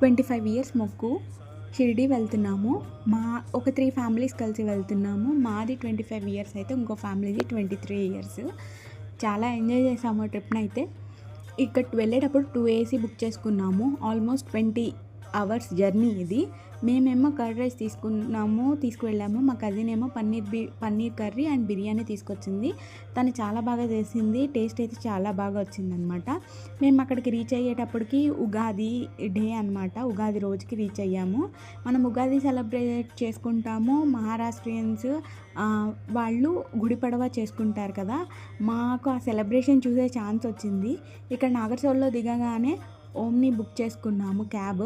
25 years మొక్కు. షిరిడి వెళ్తున్నాము. ఒక 3 ఫ్యామిలీస్ కలిసి వెళ్తున్నాము. మాది 25 ఇయర్స్ అయితే ఇంకో ఫ్యామిలీది 23 ఇయర్స్. చాలా ఎంజాయ్ చేసాము ట్రిప్‌నైతే. ఇక్కడ వెళ్ళేటప్పుడు 2 ఏసీ బుక్ చేసుకున్నాము. ఆల్మోస్ట్ 20 అవర్స్ జర్నీ ఇది. మేమేమో కర్డ్ రైస్ తీసుకువెళ్ళాము. మా కజిన్ ఏమో పన్నీర్ కర్రీ అండ్ బిర్యానీ తీసుకొచ్చింది. తను చాలా బాగా చేసింది. టేస్ట్ అయితే చాలా బాగా వచ్చిందనమాట. మేము అక్కడికి రీచ్ అయ్యేటప్పటికి ఉగాది డే అనమాట. ఉగాది రోజుకి రీచ్ అయ్యాము. మనం ఉగాది సెలబ్రేట్ చేసుకుంటాము. మహారాష్ట్రియన్స్ వాళ్ళు గుడి పడవ చేసుకుంటారు కదా. మాకు ఆ సెలబ్రేషన్ చూసే ఛాన్స్ వచ్చింది. ఇక్కడ నాగర్సోల్లో దిగగానే ఓమ్ని బుక్ చేసుకున్నాము క్యాబ్.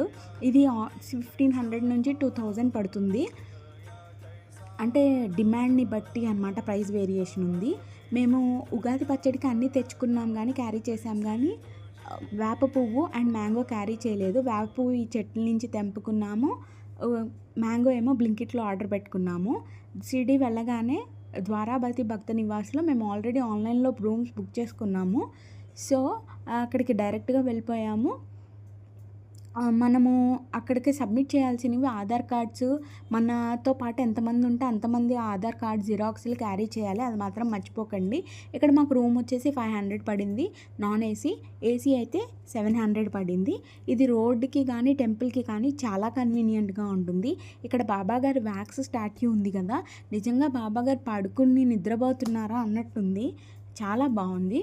ఇది 1500 నుంచి 2000 పడుతుంది. అంటే డిమాండ్ని బట్టి అనమాట ప్రైస్ వేరియేషన్ ఉంది. మేము ఉగాది పచ్చడికి అన్నీ తెచ్చుకున్నాం కానీ క్యారీ చేసాం కానీ వేప పువ్వు అండ్ మ్యాంగో క్యారీ చేయలేదు. వేప పువ్వు ఈ చెట్ల నుంచి తెంపుకున్నాము. మ్యాంగో ఏమో బ్లింకిట్లో ఆర్డర్ పెట్టుకున్నాము. షిరిడి వెళ్ళగానే ద్వారాబతి భక్త నివాస్లో మేము ఆల్రెడీ ఆన్లైన్లో రూమ్స్ బుక్ చేసుకున్నాము. సో అక్కడికి డైరెక్ట్గా వెళ్ళిపోయాము. మనము అక్కడికి సబ్మిట్ చేయాల్సినవి ఆధార్ కార్డ్స్, మనతో పాటు ఎంతమంది ఉంటే అంతమంది ఆధార్ కార్డ్ జిరాక్స్లు క్యారీ చేయాలి. అది మాత్రం మర్చిపోకండి. ఇక్కడ మాకు రూమ్ వచ్చేసి 500 పడింది. Non AC. ఏసీ అయితే 700 పడింది. ఇది రోడ్డుకి కానీ టెంపుల్కి కానీ చాలా కన్వీనియంట్గా ఉంటుంది. ఇక్కడ బాబాగారి వ్యాక్స్ స్టాట్యూ ఉంది కదా, నిజంగా బాబాగారు పడుకుని నిద్రపోతున్నారా అన్నట్టుంది. చాలా బాగుంది.